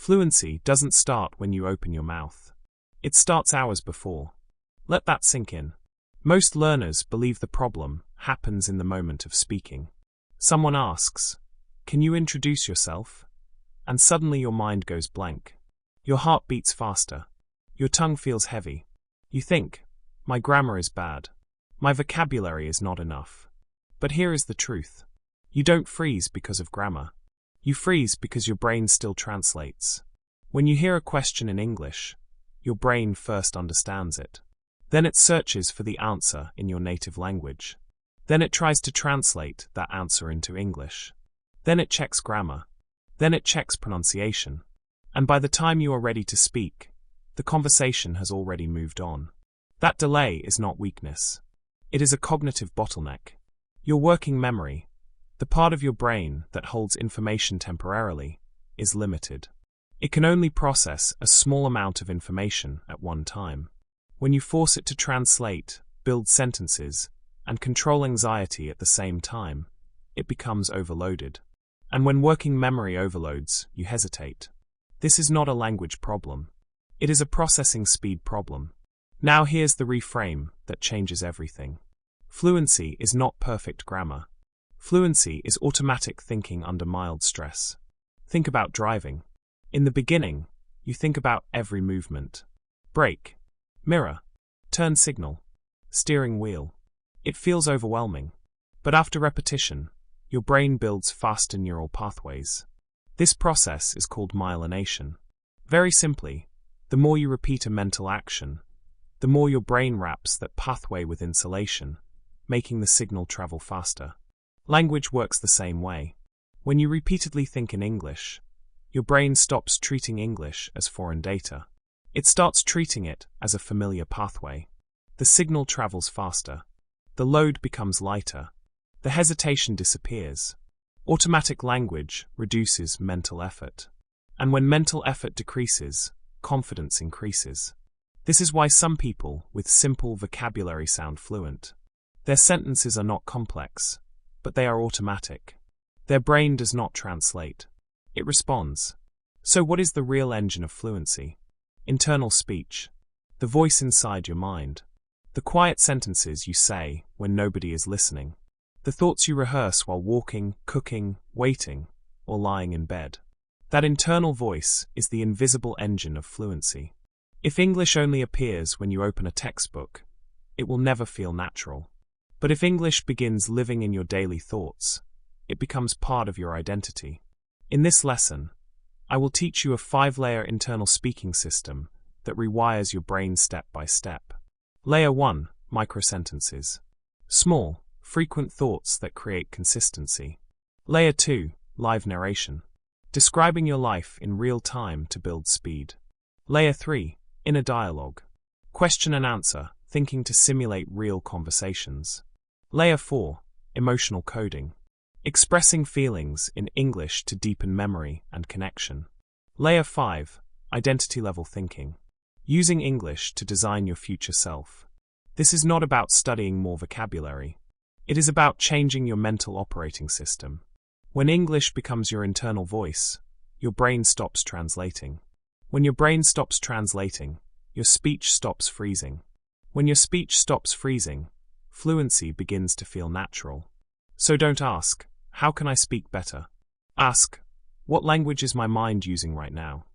Fluency doesn't start when you open your mouth. It starts hours before. Let that sink in. Most learners believe the problem happens in the moment of speaking. Someone asks, "Can you introduce yourself?" And suddenly your mind goes blank. Your heart beats faster. Your tongue feels heavy. You think, "My grammar is bad. My vocabulary is not enough." But here is the truth. You don't freeze because of grammar. You freeze because your brain still translates. When you hear a question in English, your brain first understands it. Then it searches for the answer in your native language. Then it tries to translate that answer into English. Then it checks grammar. Then it checks pronunciation. And by the time you are ready to speak, the conversation has already moved on. That delay is not weakness. It is a cognitive bottleneck. Your working memory, the part of your brain that holds information temporarily, is limited. It can only process a small amount of information at one time. When you force it to translate, build sentences, and control anxiety at the same time, it becomes overloaded. And when working memory overloads, you hesitate. This is not a language problem. It is a processing speed problem. Now here's the reframe that changes everything. Fluency is not perfect grammar. Fluency is automatic thinking under mild stress. Think about driving. In the beginning, you think about every movement. Brake, mirror, turn signal, steering wheel. It feels overwhelming. But after repetition, your brain builds faster neural pathways. This process is called myelination. Very simply, the more you repeat a mental action, the more your brain wraps that pathway with insulation, making the signal travel faster. Language works the same way. When you repeatedly think in English, your brain stops treating English as foreign data. It starts treating it as a familiar pathway. The signal travels faster. The load becomes lighter. The hesitation disappears. Automatic language reduces mental effort. And when mental effort decreases, confidence increases. This is why some people with simple vocabulary sound fluent. Their sentences are not complex, but they are automatic. Their brain does not translate. It responds. So what is the real engine of fluency? Internal speech. The voice inside your mind. The quiet sentences you say when nobody is listening. The thoughts you rehearse while walking, cooking, waiting, or lying in bed. That internal voice is the invisible engine of fluency. If English only appears when you open a textbook, it will never feel natural. But if English begins living in your daily thoughts, it becomes part of your identity. In this lesson, I will teach you a 5-layer internal speaking system that rewires your brain step by step. Layer 1, microsentences. Small, frequent thoughts that create consistency. Layer 2, live narration. Describing your life in real time to build speed. Layer 3, inner dialogue. Question and answer, thinking to simulate real conversations. Layer 4, emotional coding. Expressing feelings in English to deepen memory and connection. Layer 5, identity-level thinking. Using English to design your future self. This is not about studying more vocabulary. It is about changing your mental operating system. When English becomes your internal voice, your brain stops translating. When your brain stops translating, your speech stops freezing. When your speech stops freezing, fluency begins to feel natural. So don't ask, "How can I speak better?" Ask, "What language is my mind using right now?"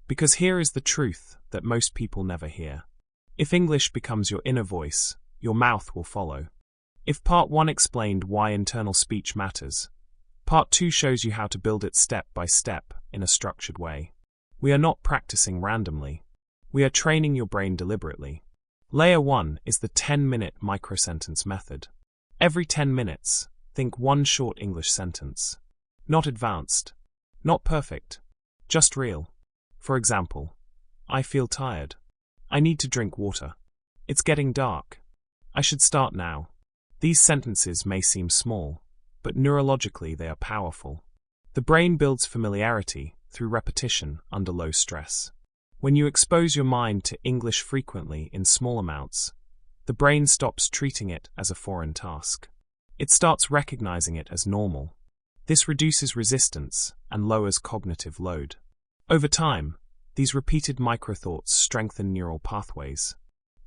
Because here is the truth that most people never hear. If English becomes your inner voice, your mouth will follow. If Part 1 explained why internal speech matters, Part 2 shows you how to build it step by step in a structured way. We are not practicing randomly. We are training your brain deliberately. Layer 1 is the 10-minute microsentence method. Every 10 minutes, think one short English sentence. Not advanced. Not perfect. Just real. For example, I feel tired. I need to drink water. It's getting dark. I should start now. These sentences may seem small, but neurologically they are powerful. The brain builds familiarity through repetition under low stress. When you expose your mind to English frequently in small amounts, the brain stops treating it as a foreign task. It starts recognizing it as normal. This reduces resistance and lowers cognitive load. Over time, these repeated microthoughts strengthen neural pathways.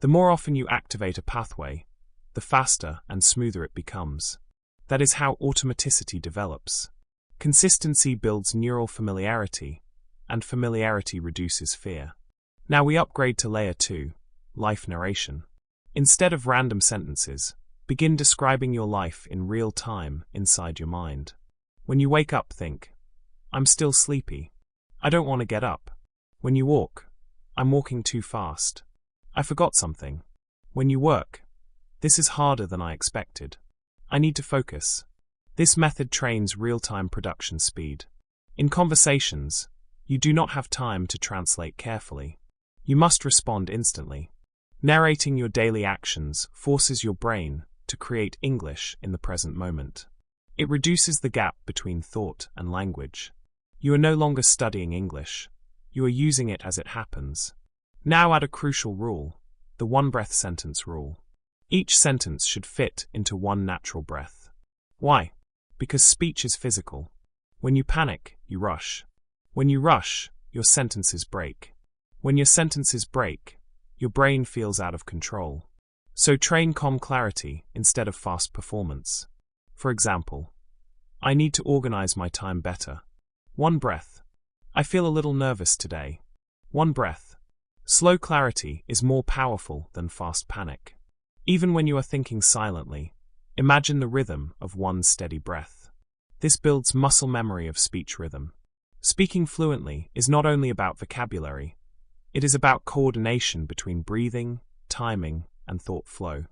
The more often you activate a pathway, the faster and smoother it becomes. That is how automaticity develops. Consistency builds neural familiarity, and familiarity reduces fear. Now we upgrade to layer 2, life narration. Instead of random sentences, begin describing your life in real time inside your mind. When you wake up, think, I'm still sleepy. I don't want to get up. When you walk, I'm walking too fast. I forgot something. When you work, this is harder than I expected. I need to focus. This method trains real-time production speed. In conversations, you do not have time to translate carefully. You must respond instantly. Narrating your daily actions forces your brain to create English in the present moment. It reduces the gap between thought and language. You are no longer studying English. You are using it as it happens. Now add a crucial rule, the one-breath sentence rule. Each sentence should fit into one natural breath. Why? Because speech is physical. When you panic, you rush. When you rush, your sentences break. When your sentences break, your brain feels out of control. So train calm clarity instead of fast performance. For example, I need to organize my time better. One breath. I feel a little nervous today. One breath. Slow clarity is more powerful than fast panic. Even when you are thinking silently, imagine the rhythm of one steady breath. This builds muscle memory of speech rhythm. Speaking fluently is not only about vocabulary, it is about coordination between breathing, timing, and thought flow.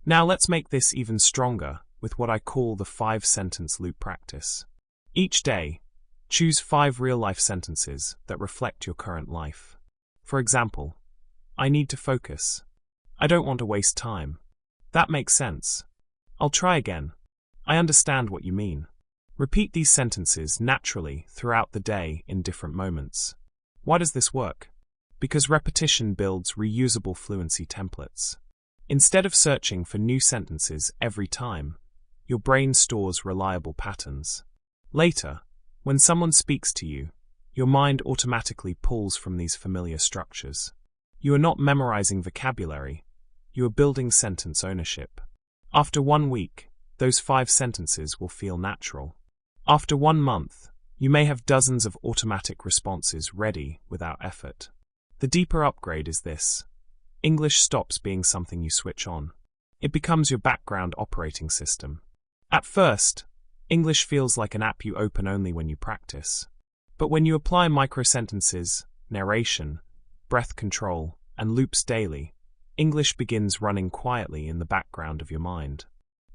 Now let's make this even stronger with what I call the 5-sentence loop practice. Each day, choose 5 real-life sentences that reflect your current life. For example, I need to focus. I don't want to waste time. That makes sense. I'll try again. I understand what you mean. Repeat these sentences naturally throughout the day in different moments. Why does this work? Because repetition builds reusable fluency templates. Instead of searching for new sentences every time, your brain stores reliable patterns. Later, when someone speaks to you, your mind automatically pulls from these familiar structures. You are not memorizing vocabulary, you are building sentence ownership. After 1 week, those 5 sentences will feel natural. After 1 month, you may have dozens of automatic responses ready without effort. The deeper upgrade is this. English stops being something you switch on. It becomes your background operating system. At first, English feels like an app you open only when you practice. But when you apply micro-sentences, narration, breath control, and loops daily, English begins running quietly in the background of your mind.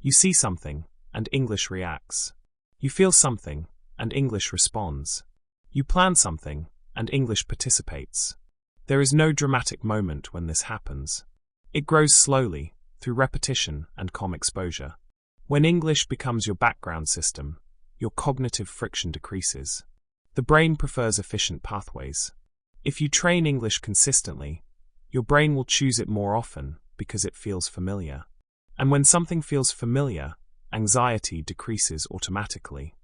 You see something, and English reacts. You feel something, and English responds. You plan something, and English participates. There is no dramatic moment when this happens. It grows slowly, through repetition and calm exposure. When English becomes your background system, your cognitive friction decreases. The brain prefers efficient pathways. If you train English consistently, your brain will choose it more often because it feels familiar. And when something feels familiar, anxiety decreases automatically.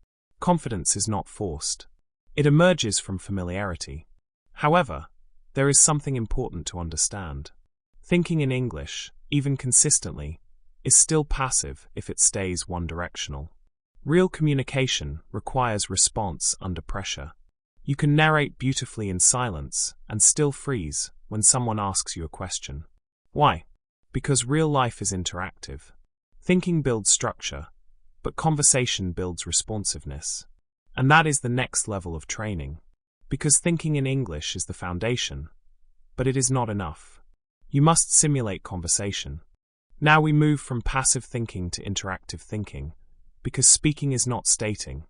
Confidence is not forced. It emerges from familiarity. However, there is something important to understand. Thinking in English, even consistently, is still passive if it stays one-directional. Real communication requires response under pressure. You can narrate beautifully in silence and still freeze when someone asks you a question. Why? Because real life is interactive. Thinking builds structure, but conversation builds responsiveness. And that is the next level of training. Because thinking in English is the foundation, but it is not enough. You must simulate conversation. Now we move from passive thinking to interactive thinking, because speaking is not stating,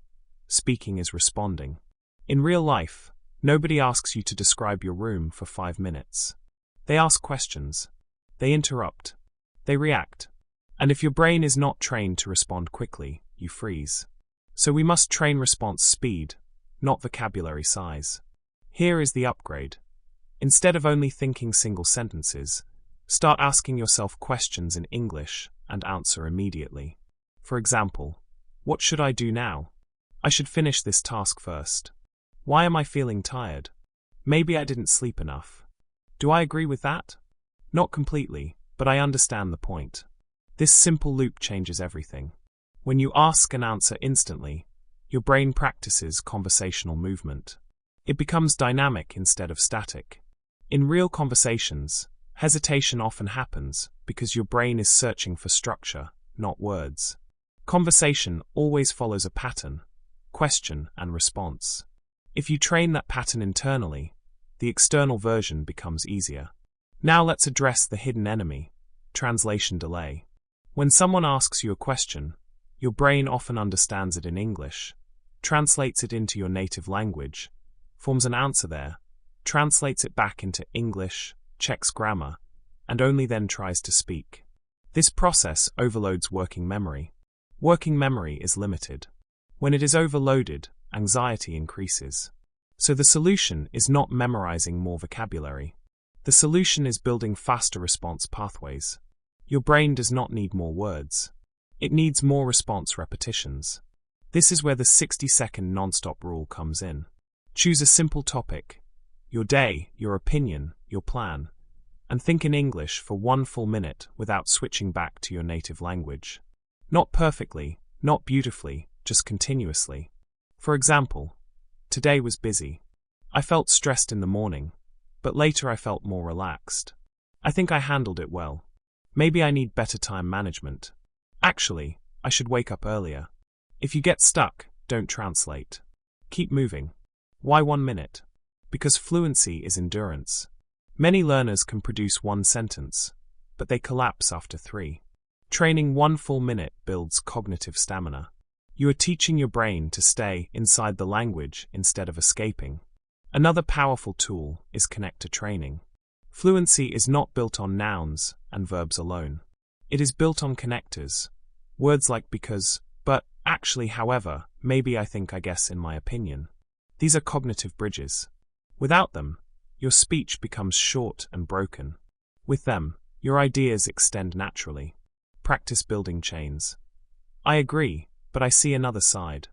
speaking is responding. In real life, nobody asks you to describe your room for 5 minutes. They ask questions. They interrupt. They react. And if your brain is not trained to respond quickly, you freeze. So we must train response speed, not vocabulary size. Here is the upgrade. Instead of only thinking single sentences, start asking yourself questions in English and answer immediately. For example, what should I do now? I should finish this task first. Why am I feeling tired? Maybe I didn't sleep enough. Do I agree with that? Not completely, but I understand the point. This simple loop changes everything. When you ask and answer instantly, your brain practices conversational movement. It becomes dynamic instead of static. In real conversations, hesitation often happens because your brain is searching for structure, not words. Conversation always follows a pattern, question and response. If you train that pattern internally, the external version becomes easier. Now let's address the hidden enemy, translation delay. When someone asks you a question, your brain often understands it in English, translates it into your native language, forms an answer there, translates it back into English, checks grammar, and only then tries to speak. This process overloads working memory. Working memory is limited. When it is overloaded, anxiety increases. So the solution is not memorizing more vocabulary. The solution is building faster response pathways. Your brain does not need more words. It needs more response repetitions. This is where the 60-second non-stop rule comes in. Choose a simple topic, your day, your opinion, your plan, and think in English for 1 full minute without switching back to your native language. Not perfectly, not beautifully, just continuously. For example, today was busy. I felt stressed in the morning, but later I felt more relaxed. I think I handled it well. Maybe I need better time management. Actually, I should wake up earlier. If you get stuck, don't translate. Keep moving. Why 1 minute? Because fluency is endurance. Many learners can produce 1 sentence, but they collapse after 3. Training 1 full minute builds cognitive stamina. You are teaching your brain to stay inside the language instead of escaping. Another powerful tool is connector training. Fluency is not built on nouns and verbs alone. It is built on connectors. Words like because, but, actually, however, maybe, I think, I guess, in my opinion. These are cognitive bridges. Without them, your speech becomes short and broken. With them, your ideas extend naturally. Practice building chains. I agree, but I see another side.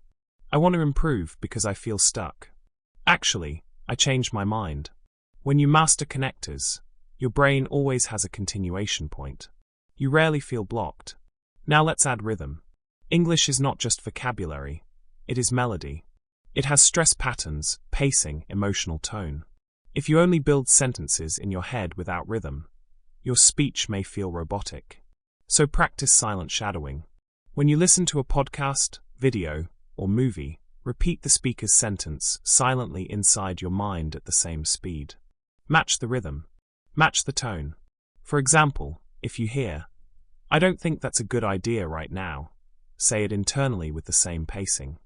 I want to improve because I feel stuck. Actually, I changed my mind. When you master connectors, your brain always has a continuation point. You rarely feel blocked. Now let's add rhythm. English is not just vocabulary, it is melody. It has stress patterns, pacing, emotional tone. If you only build sentences in your head without rhythm, your speech may feel robotic. So practice silent shadowing. When you listen to a podcast, video, or movie, repeat the speaker's sentence silently inside your mind at the same speed. Match the rhythm. Match the tone. For example, if you hear, "I don't think that's a good idea right now," say it internally with the same pacing.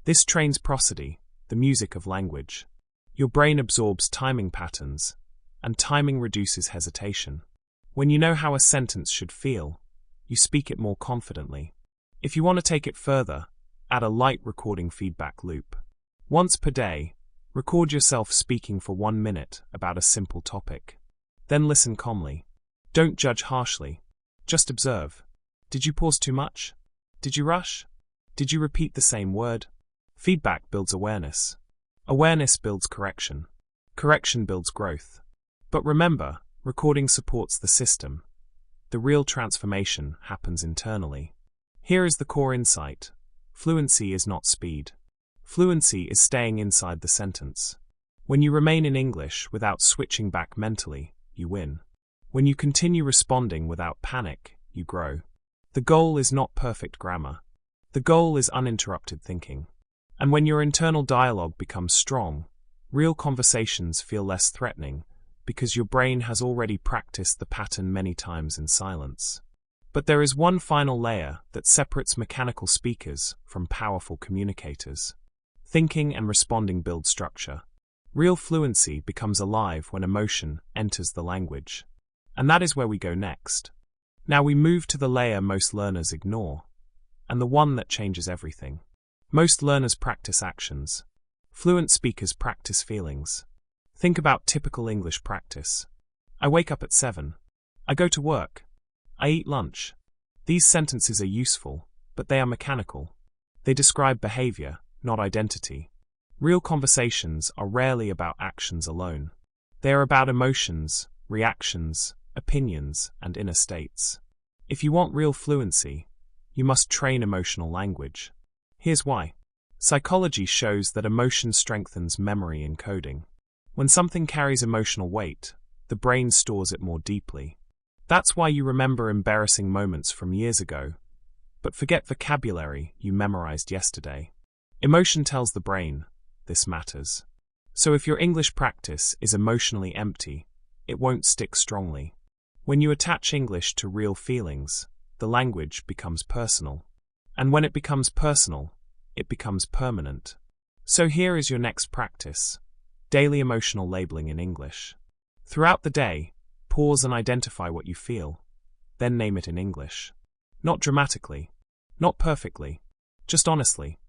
This trains prosody, the music of language. Your brain absorbs timing patterns, and timing reduces hesitation. When you know how a sentence should feel, you speak it more confidently. If you want to take it further, add a light recording feedback loop. Once per day, record yourself speaking for 1 minute about a simple topic. Then listen calmly. Don't judge harshly. Just observe. Did you pause too much? Did you rush? Did you repeat the same word? Feedback builds awareness. Awareness builds correction. Correction builds growth. But remember, recording supports the system. The real transformation happens internally. Here is the core insight. Fluency is not speed. Fluency is staying inside the sentence. When you remain in English without switching back mentally, you win. When you continue responding without panic, you grow. The goal is not perfect grammar. The goal is uninterrupted thinking. And when your internal dialogue becomes strong, real conversations feel less threatening because your brain has already practiced the pattern many times in silence. But there is one final layer that separates mechanical speakers from powerful communicators. Thinking and responding build structure. Real fluency becomes alive when emotion enters the language. And that is where we go next. Now we move to the layer most learners ignore, and the one that changes everything. Most learners practice actions. Fluent speakers practice feelings. Think about typical English practice. I wake up at 7. I go to work. I eat lunch. These sentences are useful, but they are mechanical. They describe behavior, not identity. Real conversations are rarely about actions alone. They are about emotions, reactions, opinions, and inner states. If you want real fluency, you must train emotional language. Here's why. Psychology shows that emotion strengthens memory encoding. When something carries emotional weight, the brain stores it more deeply. That's why you remember embarrassing moments from years ago, but forget vocabulary you memorized yesterday. Emotion tells the brain, this matters. So if your English practice is emotionally empty, it won't stick strongly. When you attach English to real feelings, the language becomes personal. And when it becomes personal, it becomes permanent. So here is your next practice: daily emotional labeling in English. Throughout the day, pause and identify what you feel, then name it in English. Not dramatically, not perfectly, just honestly.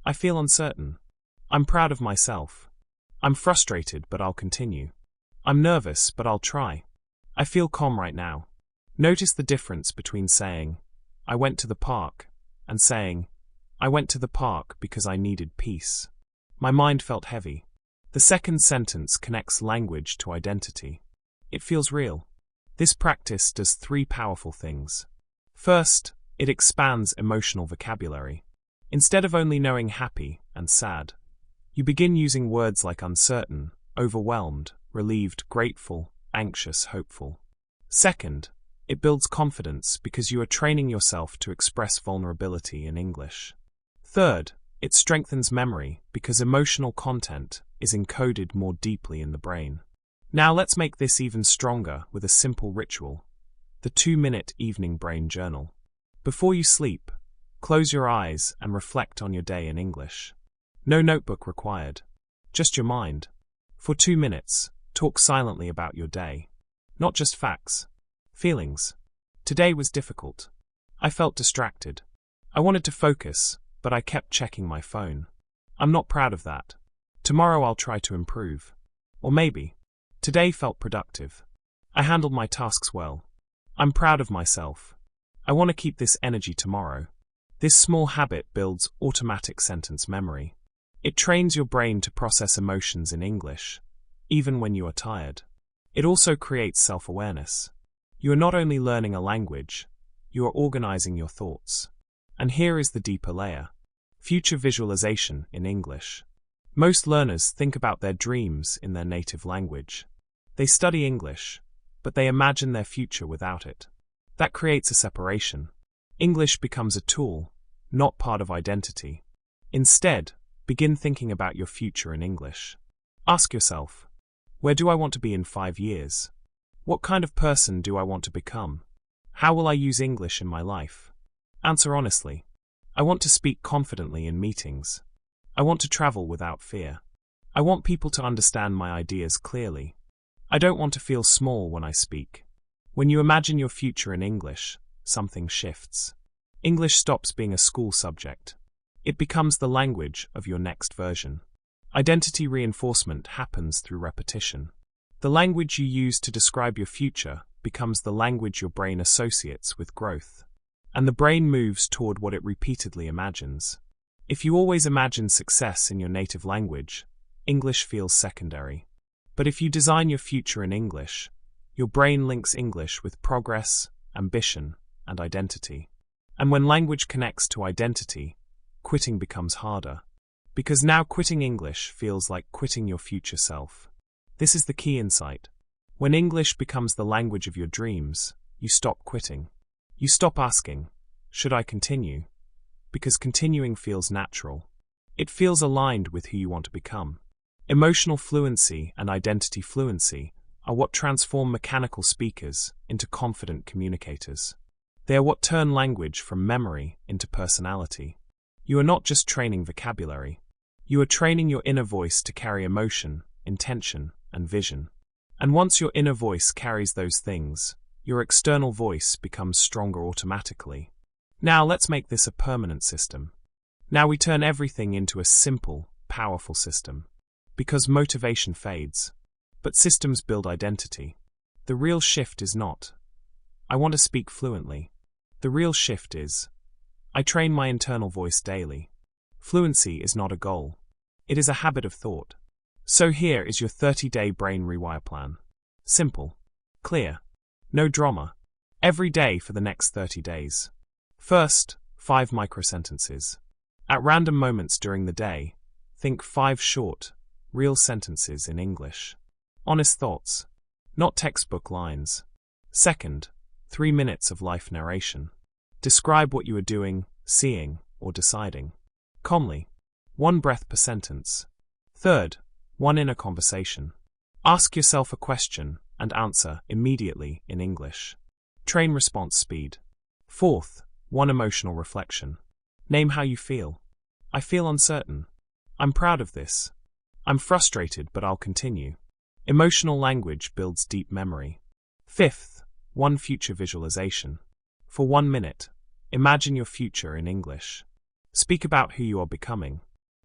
I feel uncertain. I'm proud of myself. I'm frustrated, but I'll continue. I'm nervous, but I'll try. I feel calm right now. Notice the difference between saying, I went to the park, and saying, I went to the park because I needed peace. My mind felt heavy. The second sentence connects language to identity. It feels real. This practice does 3 powerful things. First, it expands emotional vocabulary. Instead of only knowing happy and sad, you begin using words like uncertain, overwhelmed, relieved, grateful, anxious, hopeful. Second, it builds confidence because you are training yourself to express vulnerability in English. Third, it strengthens memory because emotional content is encoded more deeply in the brain. Now let's make this even stronger with a simple ritual: the 2-minute evening brain journal. Before you sleep, close your eyes and reflect on your day in English. No notebook required, just your mind. For 2 minutes, talk silently about your day. Not just facts, feelings. Today was difficult. I felt distracted. I wanted to focus, but I kept checking my phone. I'm not proud of that. Tomorrow I'll try to improve. Or maybe, today felt productive. I handled my tasks well. I'm proud of myself. I want to keep this energy tomorrow. This small habit builds automatic sentence memory. It trains your brain to process emotions in English, even when you are tired. It also creates self-awareness. You are not only learning a language, you are organizing your thoughts. And here is the deeper layer: future visualization in English. Most learners think about their dreams in their native language. They study English, but they imagine their future without it. That creates a separation. English becomes a tool, not part of identity. Instead, begin thinking about your future in English. Ask yourself, where do I want to be in 5 years? What kind of person do I want to become? How will I use English in my life? Answer honestly. I want to speak confidently in meetings. I want to travel without fear. I want people to understand my ideas clearly. I don't want to feel small when I speak. When you imagine your future in English, something shifts. English stops being a school subject. It becomes the language of your next version. Identity reinforcement happens through repetition. The language you use to describe your future becomes the language your brain associates with growth. And the brain moves toward what it repeatedly imagines. If you always imagine success in your native language, English feels secondary. But if you design your future in English, your brain links English with progress, ambition, and identity. And when language connects to identity, quitting becomes harder. Because now quitting English feels like quitting your future self. This is the key insight. When English becomes the language of your dreams, you stop quitting. You stop asking, should I continue? Because continuing feels natural. It feels aligned with who you want to become. Emotional fluency and identity fluency are what transform mechanical speakers into confident communicators. They are what turn language from memory into personality. You are not just training vocabulary. You are training your inner voice to carry emotion, intention, and vision. And once your inner voice carries those things, your external voice becomes stronger automatically. Now let's make this a permanent system. Now we turn everything into a simple, powerful system. Because motivation fades. But systems build identity. The real shift is not, I want to speak fluently. The real shift is, I train my internal voice daily. Fluency is not a goal. It is a habit of thought. So here is your 30-day brain rewire plan. Simple. Clear. No drama. Every day for the next 30 days. First, 5 microsentences. At random moments during the day, think 5 short, real sentences in English. Honest thoughts. Not textbook lines. Second, 3 minutes of life narration. Describe what you are doing, seeing, or deciding. Calmly. 1 breath per sentence. Third, 1 inner conversation. Ask yourself a question and answer immediately in English. Train response speed. Fourth, 1 emotional reflection. Name how you feel. I feel uncertain. I'm proud of this. I'm frustrated, but I'll continue. Emotional language builds deep memory. Fifth, 1 future visualization. For 1 minute, imagine your future in English. Speak about who you are becoming.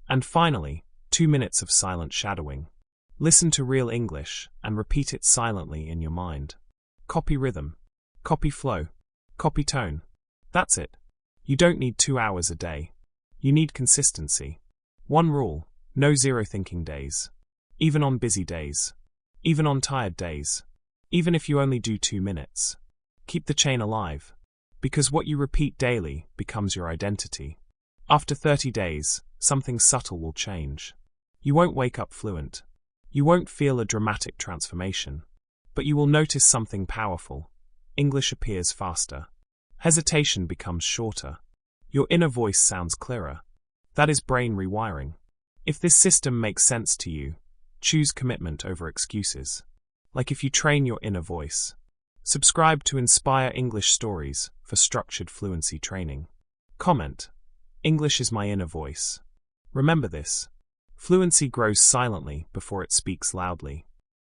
And finally, 2 minutes of silent shadowing. Listen to real English and repeat it silently in your mind. Copy rhythm. Copy flow. Copy tone. That's it. You don't need 2 hours a day. You need consistency. 1 rule: no zero thinking days. Even on busy days. Even on tired days. Even if you only do 2 minutes. Keep the chain alive. Because what you repeat daily becomes your identity. After 30 days, something subtle will change. You won't wake up fluent. You won't feel a dramatic transformation. But you will notice something powerful. English appears faster. Hesitation becomes shorter. Your inner voice sounds clearer. That is brain rewiring. If this system makes sense to you, choose commitment over excuses. Like if you train your inner voice. Subscribe to Inspire English Stories for structured fluency training. Comment: English is my inner voice. Remember this. Fluency grows silently before it speaks loudly.